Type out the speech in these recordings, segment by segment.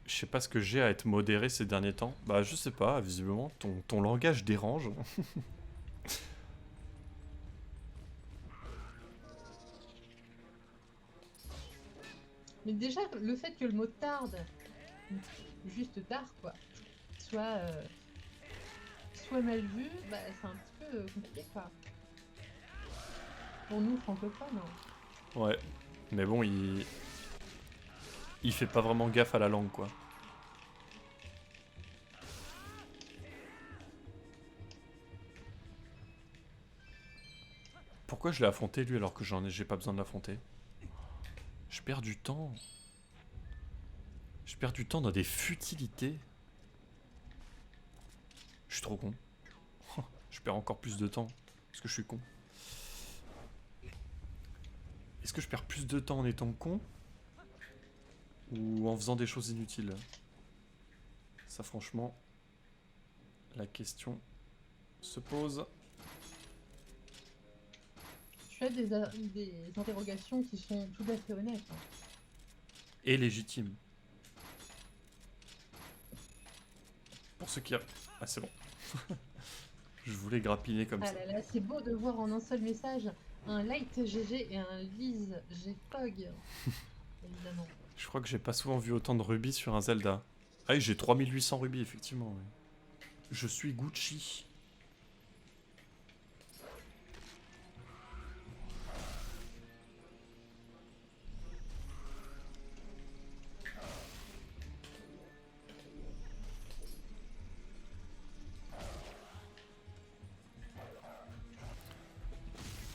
Je sais pas ce que j'ai à être modéré ces derniers temps. Bah je sais pas, visiblement, ton langage dérange. Mais déjà, le fait que le mot tarde, juste tard, quoi, soit, soit mal vu, bah, c'est un petit peu compliqué, quoi. Pour nous, francophones, hein. Ouais. Mais bon, il fait pas vraiment gaffe à la langue, quoi. Pourquoi je l'ai affronté, lui, alors que j'ai pas besoin de l'affronter? Je perds du temps. Je perds du temps dans des futilités. Je suis trop con. Je perds encore plus de temps. Parce que je suis con. Est-ce que je perds plus de temps en étant con? Ou en faisant des choses inutiles? Ça, franchement, la question se pose. Tu as des interrogations qui sont tout à fait honnêtes, hein. Et légitime. Pour ceux qui... Ah, c'est bon. Je voulais grappiner comme Ah ça. là là, c'est beau de voir en un seul message un Light GG et un Lise GFOG, évidemment. Je crois que j'ai pas souvent vu autant de rubis sur un Zelda. Ah oui, j'ai 3800 rubis, effectivement. Oui. Je suis Gucci.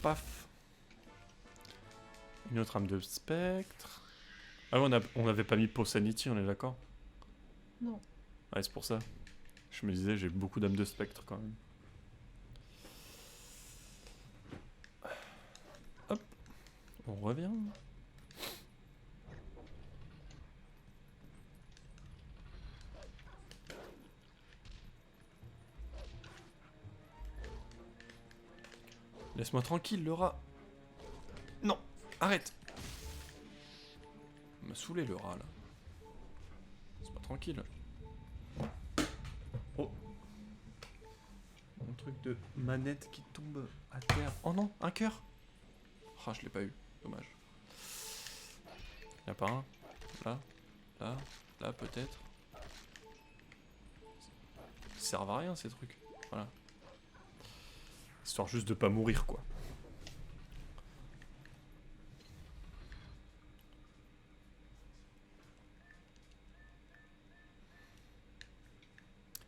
Paf. Une autre âme de spectre. Ah oui, on avait pas mis Pow Sanity, on est d'accord? Non. Ouais, c'est pour ça. Je me disais, j'ai beaucoup d'âmes de spectre quand même. Hop. On revient. Laisse-moi tranquille, le rat. Non, arrête. Il m'a saoulé le rat là. Laisse-moi tranquille. Oh. Mon truc de manette qui tombe à terre. Oh non, un cœur. Ah, je l'ai pas eu. Dommage. Y'a pas un? Là, là, là peut-être. Ils servent à rien ces trucs. Voilà. Histoire juste de pas mourir quoi.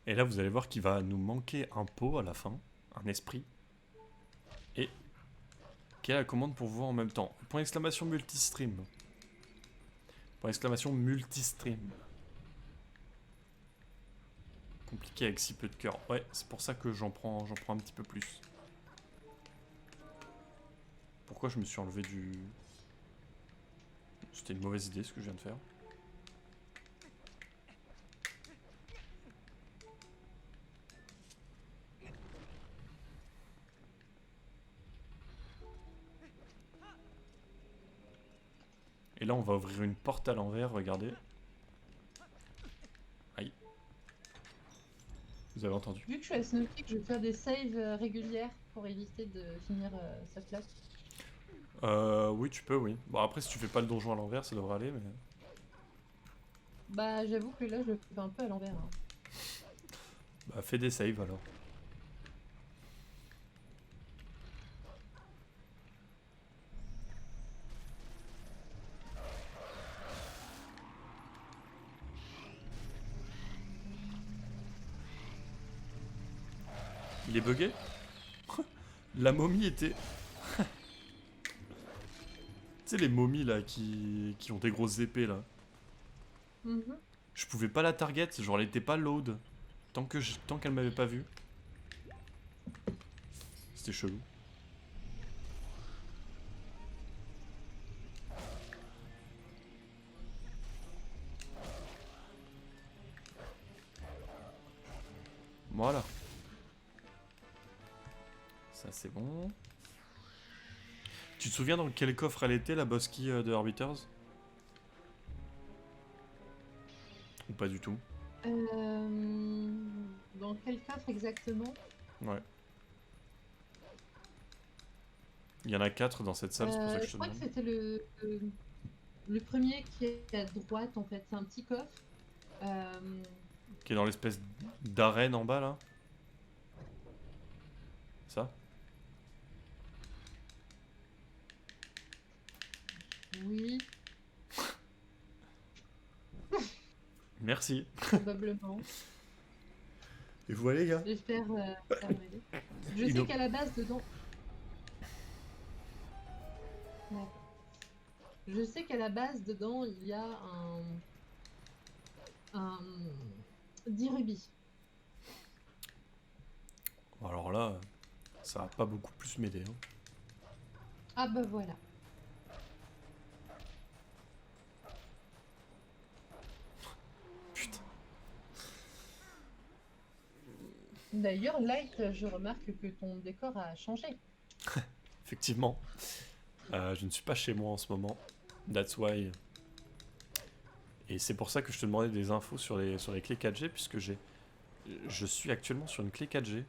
Et là vous allez voir qu'il va nous manquer un pot à la fin. Un esprit. Et quelle est la commande pour voir en même temps? Point d'exclamation multistream. Point d'exclamation multistream. Compliqué avec si peu de cœur. Ouais, c'est pour ça que j'en prends un petit peu plus. Pourquoi je me suis enlevé du... C'était une mauvaise idée ce que je viens de faire. Et là on va ouvrir une porte à l'envers, regardez. Aïe. Vous avez entendu. Vu que je suis à Snowpeak, je vais faire des saves régulières pour éviter de finir sa place. Oui tu peux, oui. Bon après si tu fais pas le donjon à l'envers ça devrait aller mais... Bah, j'avoue que là, je le fais un peu à l'envers, hein. Bah fais des saves alors. Il est bugué? La momie était... Tu sais les momies là qui ont des grosses épées là. Mhm. Je pouvais pas la target, genre elle était pas load. Tant qu'elle m'avait pas vu. C'était chelou. Voilà. Ça c'est bon. Tu te souviens dans quel coffre elle était, la boss key de Arbiters? Ou pas du tout? Dans quel coffre exactement? Ouais. Il y en a 4 dans cette salle, c'est pour ça que je Je te crois que demande. c'était le premier qui est à droite en fait. C'est un petit coffre. Qui est dans l'espèce d'arène en bas là? Ça? Oui, Merci. probablement. Et vous voyez les gars? J'espère faire m'aider. Je Il sais a- qu'à la base dedans. D'accord. Je sais qu'à la base dedans il y a un 10 rubis. Alors là, ça va pas beaucoup plus m'aider. Hein. Ah bah voilà. Putain. D'ailleurs, Light, je remarque que ton décor a changé. Effectivement. Je ne suis pas chez moi en ce moment. That's why. Et c'est pour ça que je te demandais des infos sur les clés 4G, puisque je suis actuellement sur une clé 4G.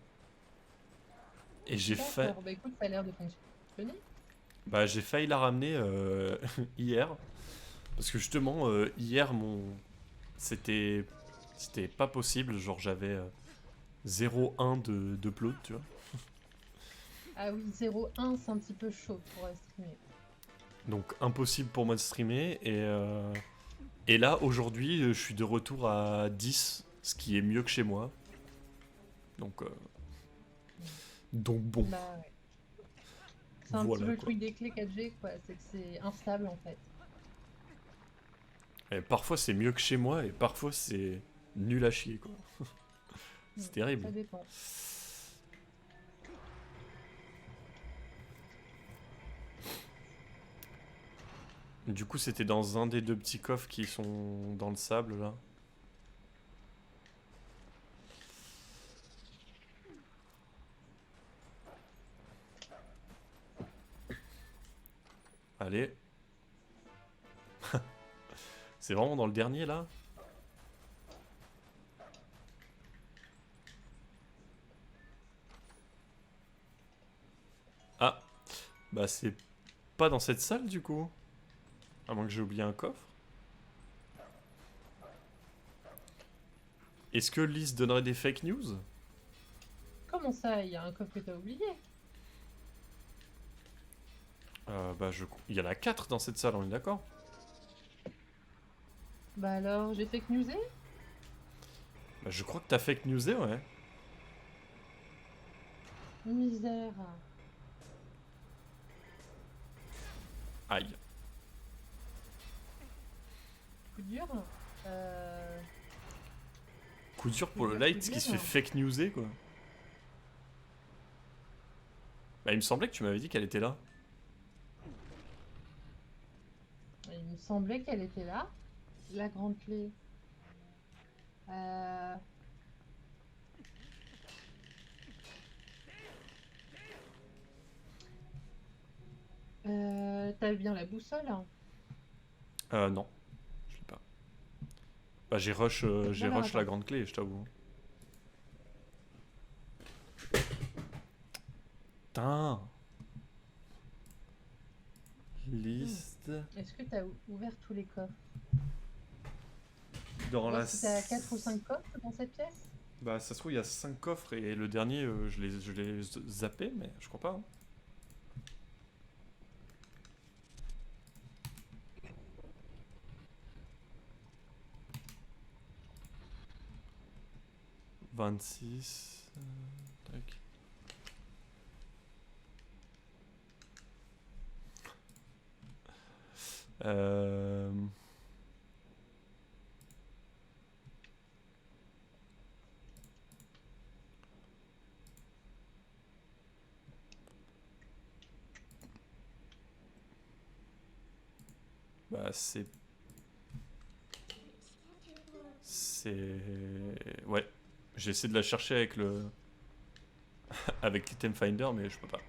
Et j'ai fait. D'accord, bah écoute, ça a l'air de fonctionner. Bah, j'ai failli la ramener hier. Parce que justement, hier, c'était pas possible. Genre, j'avais 0,1 de upload, tu vois. Ah oui, 0,1, c'est un petit peu chaud pour streamer. Donc, impossible pour moi de streamer. Et là, aujourd'hui, je suis de retour à 10, ce qui est mieux que chez moi. Donc bon, Bah ouais. C'est un petit voilà peu le quoi. truc des clés 4G, quoi. C'est que c'est instable en fait. Et parfois c'est mieux que chez moi et parfois c'est nul à chier quoi. C'est terrible. Ça dépend. Du coup, c'était dans un des deux petits coffres qui sont dans le sable là. Allez. C'est vraiment dans le dernier là? Ah, bah c'est pas dans cette salle du coup. À moins que j'ai oublié un coffre. Est-ce que Lise donnerait des fake news? Comment ça, il y a un coffre que t'as oublié? Bah il y en a 4 dans cette salle, on est d'accord? Bah alors, j'ai fake newsé? Bah je crois que t'as fake newsé, ouais. Misère. Aïe. Coup dur. Coup dur pour Coup le dur, coup light qui se dur. fait fake newser quoi. Bah il me semblait que tu m'avais dit qu'elle était là. Il me semblait qu'elle était là. La grande clé. Euh... T'as bien la boussole? Non, je l'ai pas. Bah j'ai Alors, rush la attends. grande clé, je t'avoue. Putain. Liste. Est-ce que t'as ouvert tous les coffres? Dans la... Voir si t'as 4 ou 5 coffres dans cette pièce? Bah ça se trouve il y a 5 coffres et le dernier je l'ai zappé mais je crois pas. Hein. « 26... tac. Euh... Bah c'est... Ouais. J'ai essayé de la chercher avec le... avec l'item finder mais je peux pas.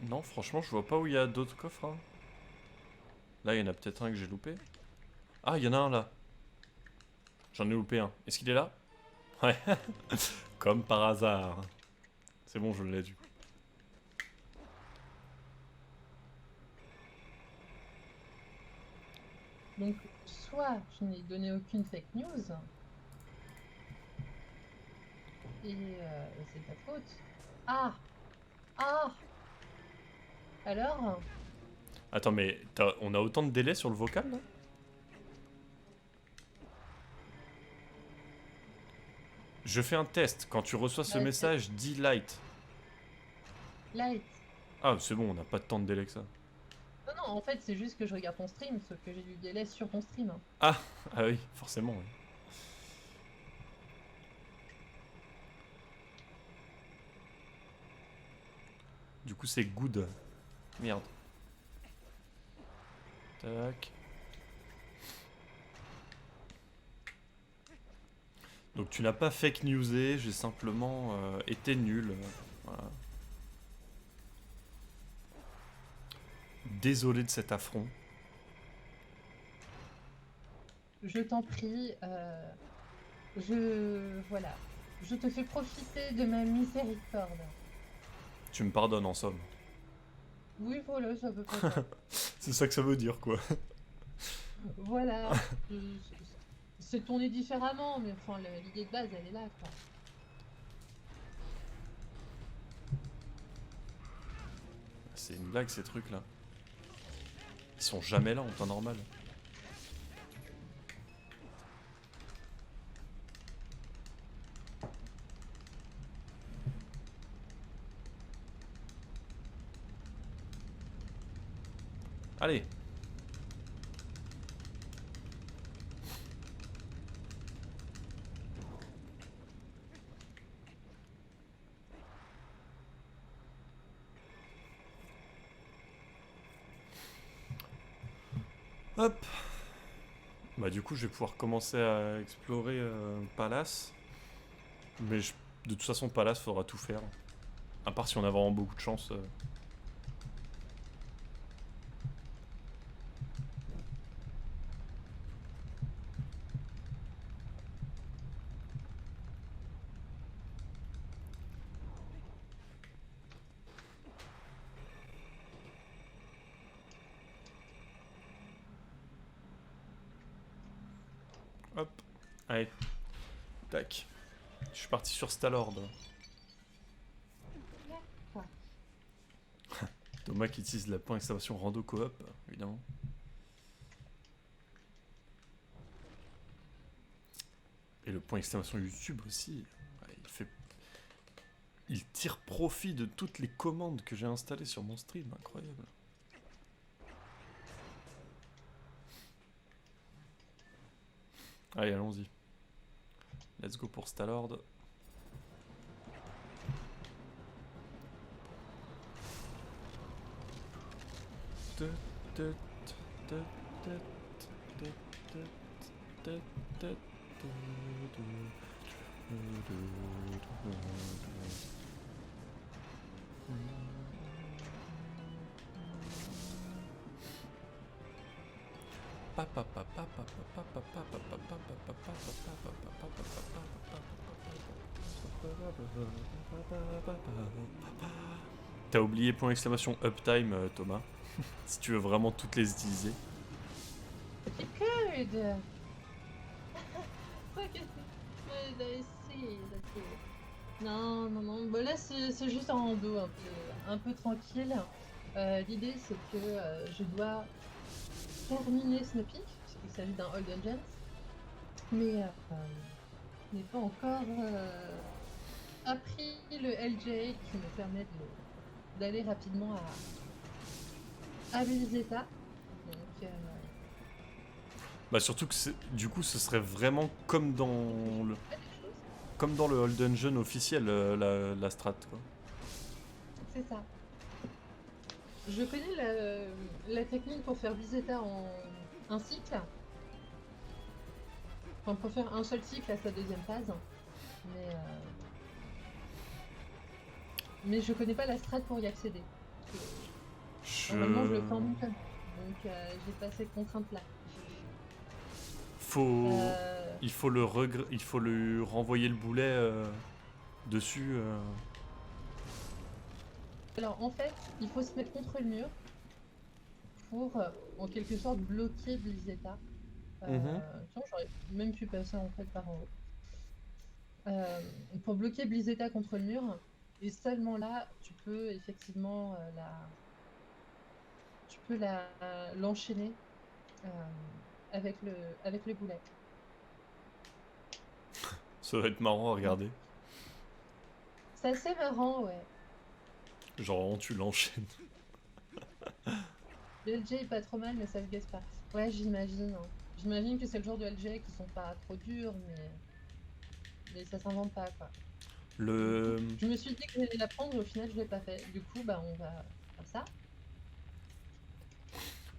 Non, franchement, je vois pas où il y a d'autres coffres. Hein. Là, il y en a peut-être un que j'ai loupé. Ah, il y en a un là. J'en ai loupé un. Est-ce qu'il est là? Ouais. Comme par hasard. C'est bon, je l'ai du coup. Donc, soit je n'ai donné aucune fake news, et c'est ta faute. Ah! Ah! Alors? Attends, mais on a autant de délai sur le vocal là? Je fais un test. Quand tu reçois ce Bah, message, dis light. Light. Ah, c'est bon, on n'a pas de temps de délai que ça. Non, non, en fait, c'est juste que je regarde ton stream, sauf que j'ai du délai sur ton stream. Ah, ah oui, forcément. Oui. Du coup, c'est good. Merde. Tac. Donc tu n'as pas fake newsé, j'ai simplement été nul. Voilà. Désolé de cet affront. Je t'en prie, voilà. Je te fais profiter de ma miséricorde. Tu me pardonnes en somme. Oui, voilà, c'est à peu près ça. C'est ça que ça veut dire quoi. Voilà. C'est tourné différemment, mais enfin, l'idée de base, elle est là, quoi. C'est une blague ces trucs là. Ils sont jamais là en temps normal. Allez. Hop. Bah du coup je vais pouvoir commencer à explorer Palace. Mais de toute façon Palace faudra tout faire. À part si on a vraiment beaucoup de chance. Hop. Allez. Tac. Je suis parti sur Stalord. Quoi. Thomas qui utilise la point d'exclamation rando coop, évidemment. Et le point d'exclamation YouTube aussi. Ouais, il tire profit de toutes les commandes que j'ai installées sur mon stream, incroyable. Allez, allons-y. Let's go pour Stalord. T'as oublié point d'exclamation uptime, Thomas. Si tu veux vraiment toutes les utiliser. You could! What could I see? Non, non, non. Bon, là, c'est juste en rando, un peu tranquille. L'idée, c'est que je dois terminer Snowpeak, puisqu'il s'agit d'un Old Dungeons. Mais je n'ai pas encore appris le LJ qui me permet d'aller rapidement à Vizeta. Donc, Bah surtout que du coup ce serait vraiment comme dans le Old Dungeon officiel la strat quoi. c'est ça. Je connais la technique pour faire Vizeta en un cycle. Enfin, pour faire un seul cycle à sa deuxième phase. Mais je connais pas la strat pour y accéder. Normalement, je le fais en mon club. Donc, j'ai pas cette contrainte-là. Faut... Euh, Il faut il faut lui renvoyer le boulet dessus. Alors, en fait, il faut se mettre contre le mur pour, en quelque sorte, bloquer Blizzetta. Mhm. Tiens, j'aurais même pu passer en fait par en haut. Pour bloquer Blizzetta contre le mur, et seulement là, tu peux effectivement l'enchaîner euh, avec le boulet. Ça va être marrant à Donc, regarder. c'est assez marrant, ouais. Genre, tu l'enchaînes. Le LG est pas trop mal, mais ça se gaze pas. Ouais, j'imagine, hein. J'imagine que c'est le genre de LG qui sont pas trop durs, mais ça s'invente pas, quoi. Du coup, Le... je me suis dit que j'allais la prendre, et au final, je l'ai pas fait. Du coup, bah, on va faire ça.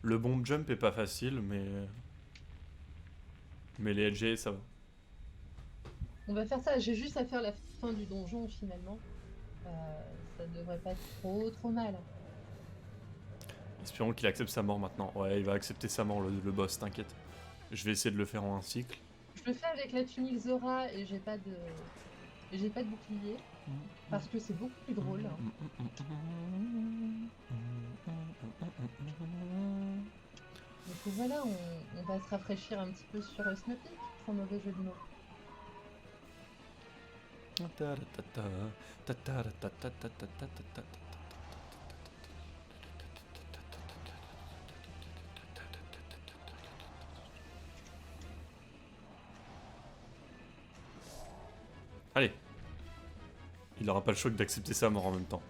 Le bomb jump est pas facile, mais les LG, ça va. On va faire ça. J'ai juste à faire la fin du donjon, finalement. Ça devrait pas être trop mal. Espérons qu'il accepte sa mort maintenant. Ouais, il va accepter sa mort, le boss, t'inquiète. Je vais essayer de le faire en un cycle. Je le fais avec la tunique Zora et j'ai pas de bouclier parce que c'est beaucoup plus drôle. Donc voilà, on va se rafraîchir un petit peu sur Snoopy, sans mauvais jeu de mots. Allez. Il aura pas le choix que d'accepter sa mort en même temps.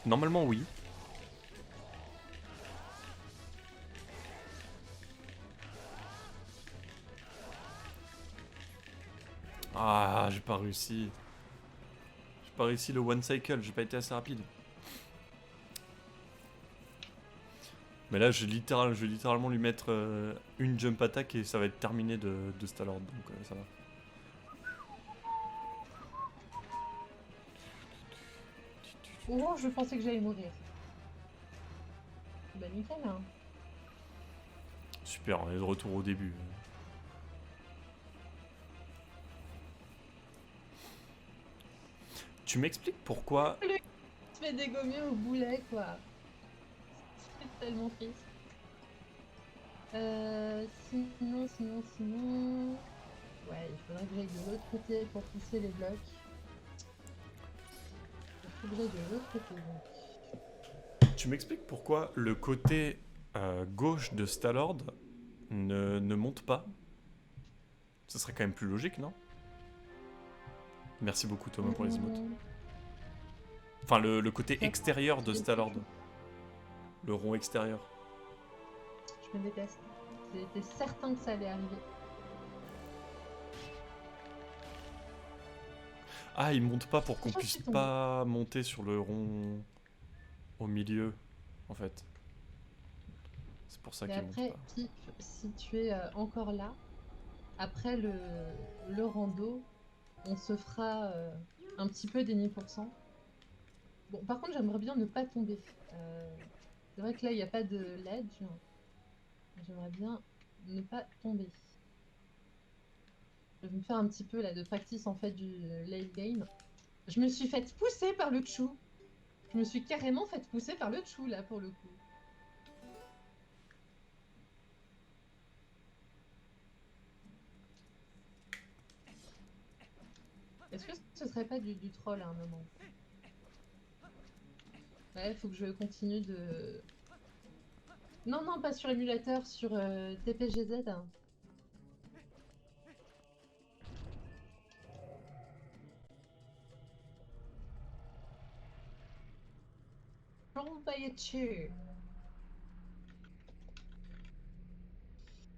Normalement, oui. Ah, j'ai pas réussi. J'ai pas réussi le one cycle, j'ai pas été assez rapide. Mais là, je vais littéralement lui mettre une jump attack et ça va être terminé de Stalord, donc ça va. Oh, je pensais que j'allais mourir. Bah nickel, hein. Super, on est de retour au début. Tu m'expliques pourquoi... Le se fait dégommer au boulet, quoi. C'est tellement triste. Sinon... Ouais, il faudrait que j'aille de l'autre côté pour pousser les blocs. Il faut que j'aille de l'autre côté, donc. Tu m'expliques pourquoi le côté gauche de Stalord ne monte pas? Ce serait quand même plus logique, non? Merci beaucoup Thomas pour les emotes. Enfin, le côté Ça, extérieur de c'est- Stalord. Le rond extérieur. Je me déteste. J'étais certain que ça allait arriver. Ah, il monte pas pour qu'on Franchement, je puisse suis tombée. pas monter sur le rond au milieu, en fait. C'est pour ça Mais qu'il monte après, pas. Pip, si tu es encore là, après le rando, on se fera un petit peu des 10%. Bon, par contre, j'aimerais bien ne pas tomber. C'est vrai que là, il n'y a pas de ledge. J'aimerais bien ne pas tomber. Je vais me faire un petit peu là de practice en fait du late game. Je me suis fait pousser par le chou. Je me suis carrément fait pousser par le chou là pour le coup. Est-ce que ce serait pas du troll à un moment? Ouais, il faut que je continue de... Non, non, pas sur émulateur, sur TPGZ, hein. Troll by a cheer.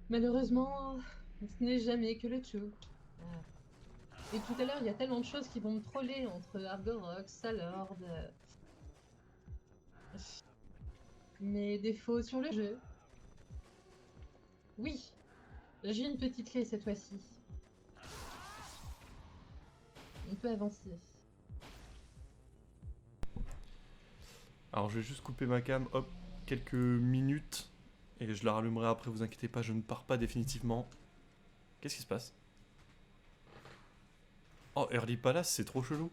Malheureusement, ce n'est jamais que le chou. Ah. Et tout à l'heure, il y a tellement de choses qui vont me troller entre Argorox, Salord, mes défauts sur le jeu. Oui, j'ai une petite clé cette fois-ci. On peut avancer. Alors je vais juste couper ma cam, hop, quelques minutes. Et je la rallumerai après, vous inquiétez pas, je ne pars pas définitivement. Qu'est-ce qui se passe? Oh, Early Palace, c'est trop chelou.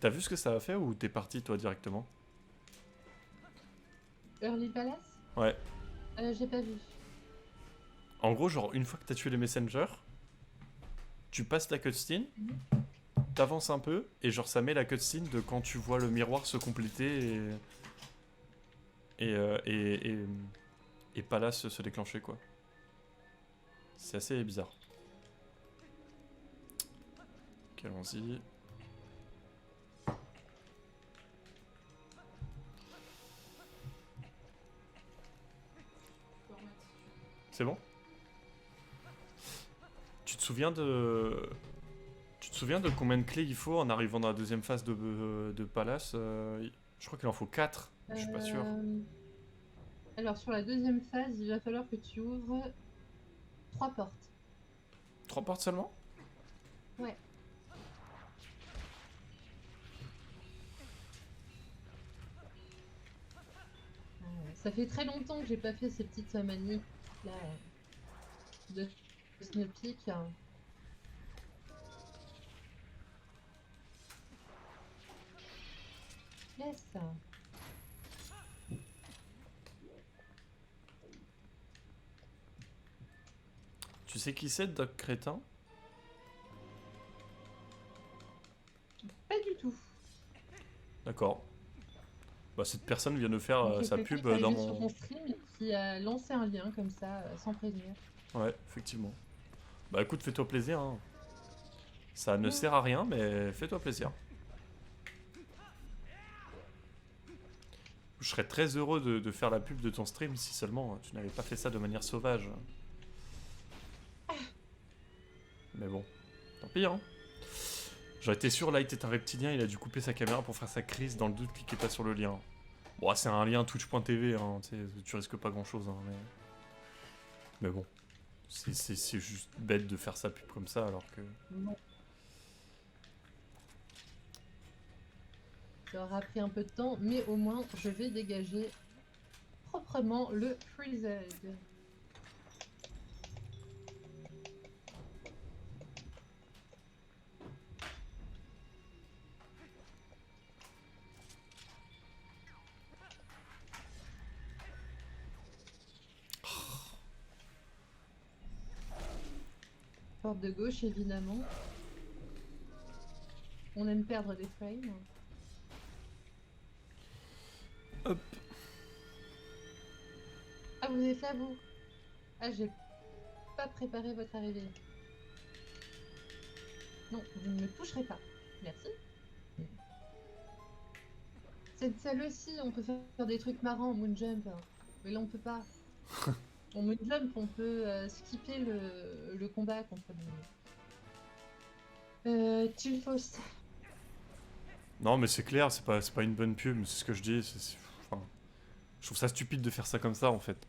T'as vu ce que ça a fait ou t'es parti toi directement? Early Palace? Ouais. J'ai pas vu. En gros, genre, une fois que t'as tué les messengers, tu passes la cutscene, t'avances un peu, et genre, ça met la cutscene de quand tu vois le miroir se compléter et Palace se déclencher, quoi. C'est assez bizarre. Ok, allons-y. C'est bon? Tu te souviens de... Tu te souviens de combien de clés il faut en arrivant dans la deuxième phase de Palace? Je crois qu'il en faut 4. Je suis pas sûr. Alors sur la deuxième phase, il va falloir que tu ouvres 3 portes. 3 portes seulement? Ouais. Ça fait très longtemps que j'ai pas fait ces petites manies là de Snowpeak. Yes. Tu sais qui c'est, Doc Crétin? Pas du tout. D'accord. Bah cette personne vient de faire Donc, sa quelqu'un pub qui est dans arrivé sur mon... mon stream et qui a lancé un lien comme ça, sans prévenir. Ouais, effectivement. Bah écoute, fais-toi plaisir, hein. Ça ne sert à rien, mais fais-toi plaisir. Je serais très heureux de faire la pub de ton stream si seulement tu n'avais pas fait ça de manière sauvage. Mais bon, tant pis, hein. J'aurais été sûr, Light est un reptilien, il a dû couper sa caméra pour faire sa crise. Dans le doute, cliquez pas sur le lien. Bon, c'est un lien twitch.tv, hein, tu risques pas grand-chose, hein, mais bon. C'est juste bête de faire sa pub comme ça, alors que... Non. Ça aura pris un peu de temps, mais au moins, je vais dégager proprement le Freezed. Porte de gauche, évidemment. On aime perdre des frames. Hop. Ah, vous êtes là, vous? Ah, j'ai pas préparé votre arrivée. Non, vous ne me toucherez pas. Merci. Cette salle aussi, on peut faire des trucs marrants en Moonjump. Mais là, on peut pas. En Moonjump, on peut skipper le combat contre le... Tulfos. Non, mais c'est clair, c'est pas une bonne pub, c'est ce que je dis. Enfin, je trouve ça stupide de faire ça comme ça, en fait.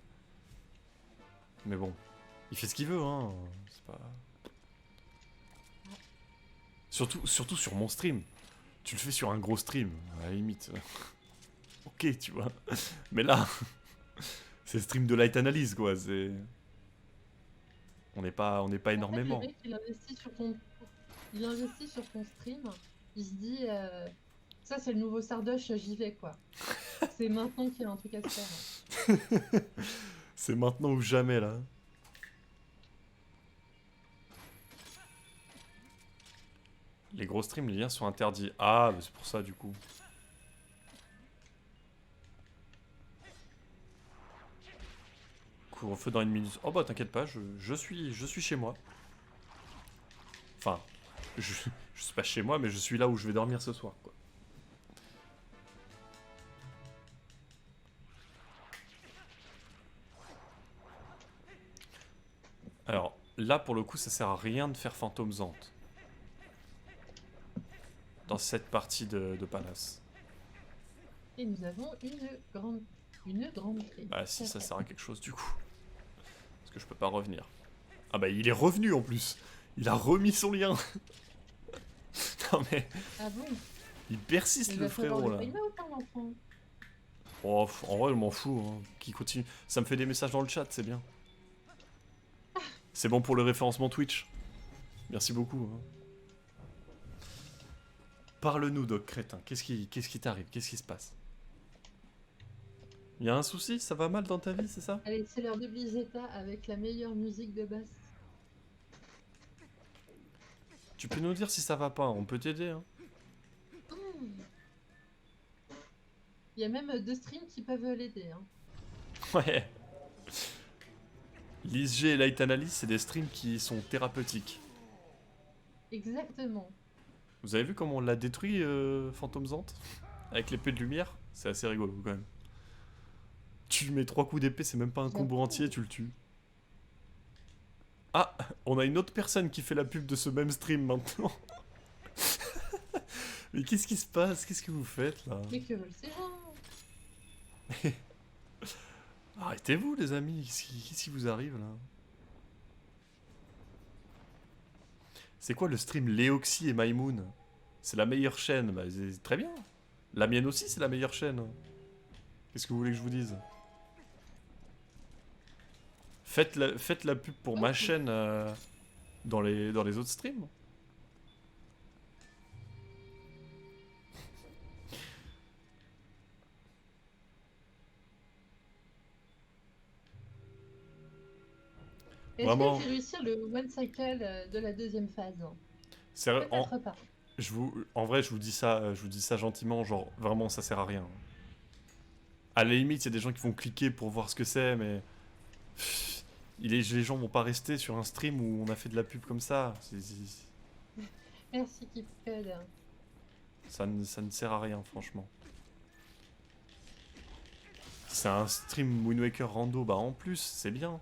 Mais bon, il fait ce qu'il veut, hein. C'est pas... Surtout sur mon stream. Tu le fais sur un gros stream, à la limite. Ok, tu vois. Mais là, c'est stream de light analyse, quoi. C'est... On n'est pas énormément. En fait, le mec, il investit sur ton stream. Il se dit, ça c'est le nouveau Sardoche, j'y vais, quoi. C'est maintenant qu'il y a un truc à se faire. C'est maintenant ou jamais, là. Les gros streams, les liens sont interdits. Ah, bah c'est pour ça, du coup. Couvre-feu dans une minute. Oh bah t'inquiète pas, je suis chez moi. Enfin, je suis pas chez moi, mais je suis là où je vais dormir ce soir, quoi. Alors, là, pour le coup, ça sert à rien de faire Phantom's Haunt. Dans cette partie de Palace. Et nous avons une grande clé. Bah si, ça sert à quelque chose, du coup. Parce que je peux pas revenir. Ah bah il est revenu, en plus. Il a remis son lien. Non mais... Ah bon? Il persiste Il le va falloir frérot le là. time out, hein, l'enfant. Oh, en vrai, je m'en fous. Hein. Qui continue. Ça me fait des messages dans le chat, c'est bien. C'est bon pour le référencement Twitch. Merci beaucoup. Hein. Parle-nous, Doc Crétin. Qu'est-ce qui t'arrive? Qu'est-ce qui se passe? Y a un souci? Ça va mal dans ta vie, c'est ça? Allez, c'est l'heure de Blizzetta avec la meilleure musique de basse. Tu peux nous dire si ça va pas, on peut t'aider. Hein. Hmm. Il y a même 2 streams qui peuvent l'aider. Hein. Ouais. L'ISG et Light Analysis, c'est des streams qui sont thérapeutiques. Exactement. Vous avez vu comment on l'a détruit, Phantom Zant? Avec l'épée de lumière? C'est assez rigolo quand même. Tu lui mets 3 coups d'épée, c'est même pas un combo J'avoue. entier, tu le tues. Ah, on a une autre personne qui fait la pub de ce même stream maintenant. Mais qu'est-ce qui se passe? Qu'est-ce que vous faites là? Mais que veulent ces gens? Arrêtez-vous les amis, qu'est-ce qui vous arrive là? C'est quoi le stream Léoxy et Maimoun? C'est la meilleure chaîne, bah c'est très bien. La mienne aussi c'est la meilleure chaîne. Qu'est-ce que vous voulez que je vous dise? Faites la pub pour ma Ok. chaîne dans les autres streams. Est-ce que Vraiment, j'ai réussi le one cycle de la 2e phase? sérieux, Peut-être pas. en vrai je vous dis ça gentiment, genre vraiment ça sert à rien. À la limite, il y a des gens qui vont cliquer pour voir ce que c'est, mais les gens vont pas rester sur un stream où on a fait de la pub comme ça. Merci KeepCode. Ça ne sert à rien, franchement. C'est un stream Wind Waker Rando, bah en plus, c'est bien.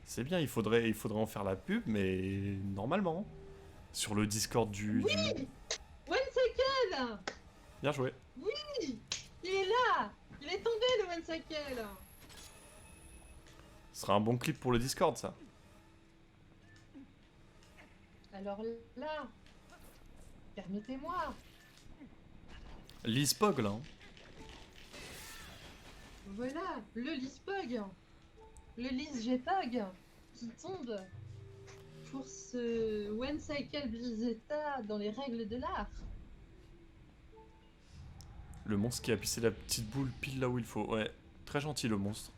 C'est bien, il faudrait en faire la pub, mais normalement. Sur le Discord du... One cycle! Bien joué. Oui! Il est là! Il est tombé le one cycle! Ce sera un bon clip pour le Discord, ça. Alors là, permettez-moi. Liz Pog, là. Hein. Voilà, le Lispog. Le Lisgpog qui tombe pour ce one cycle Blizzetta dans les règles de l'art. Le monstre qui a pissé la petite boule pile là où il faut. Ouais, très gentil le monstre.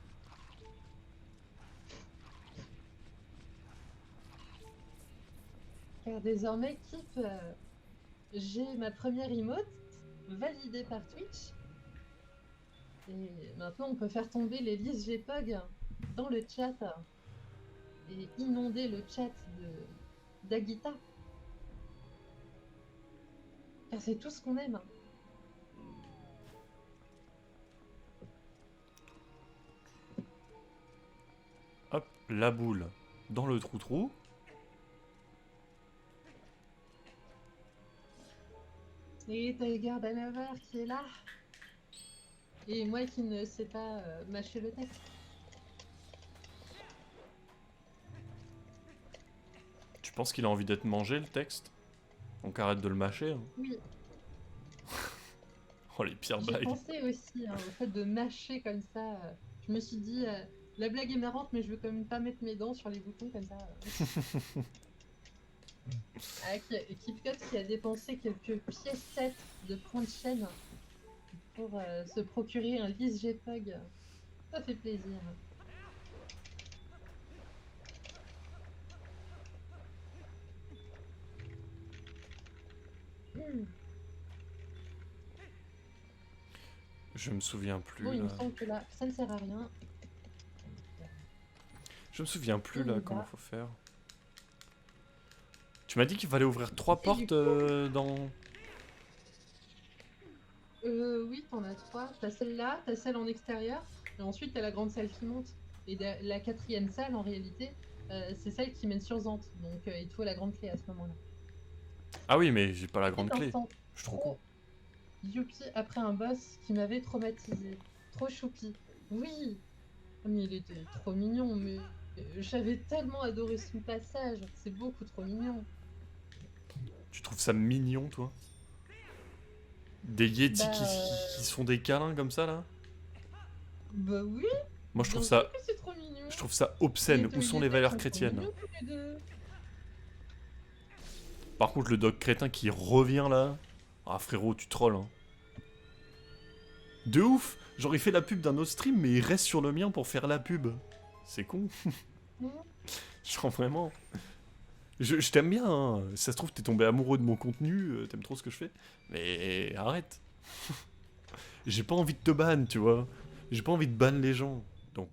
Car désormais, Keep, j'ai ma première emote validée par Twitch. Et maintenant, on peut faire tomber les Lisgpog dans le chat et inonder le chat d'Agita. Car c'est tout ce qu'on aime. Hop, la boule dans le trou-trou. Et Tiger Banner qui est là. Et moi qui ne sais pas mâcher le texte. Tu penses qu'il a envie d'être mangé, le texte? Donc arrête de le mâcher. Hein. Oui, Oh, les pires j'ai blagues. pensé aussi au fait de mâcher comme ça. Je me suis dit, la blague est marrante, mais je veux quand même pas mettre mes dents sur les boutons comme ça. KeepCut qui a dépensé quelques piécettes de points de chaîne pour se procurer un Lisgpog. Ça fait plaisir. Je me souviens plus Bon, il me là. semble que là, ça ne sert à rien. Je me souviens plus On là y comment va. faut faire. Tu m'as dit qu'il fallait ouvrir 3 Et du portes coup- dans... Oui, t'en as 3. T'as celle-là, t'as celle en extérieur, et ensuite t'as la grande salle qui monte. Et la 4e salle, en réalité, c'est celle qui mène sur Zante. Donc il te faut la grande clé à ce moment-là. Ah oui, mais j'ai pas la grande Cet clé. instant, Je suis trop con. Yuki après un boss qui m'avait traumatisé. Trop choupi. Oui, mais il était trop mignon, mais j'avais tellement adoré son passage. C'est beaucoup trop mignon. Tu trouves ça mignon, toi? Des Yétis Bah, qui se font des câlins comme ça, là? bah oui, Moi, je trouve bien sûr ça, que c'est trop mignon. je trouve ça obscène. Où sont les Yetis valeurs sont trop chrétiennes? mignons tous les deux. Par contre, le doc crétin qui revient, là... Ah, frérot, tu trolls, hein. De ouf! Genre, il fait la pub d'un autre stream, mais il reste sur le mien pour faire la pub. C'est con. Mhm. Genre, vraiment... Je t'aime bien, hein. Si ça se trouve, t'es tombé amoureux de mon contenu, t'aimes trop ce que je fais. Mais arrête. J'ai pas envie de te ban, tu vois. J'ai pas envie de ban les gens. Donc...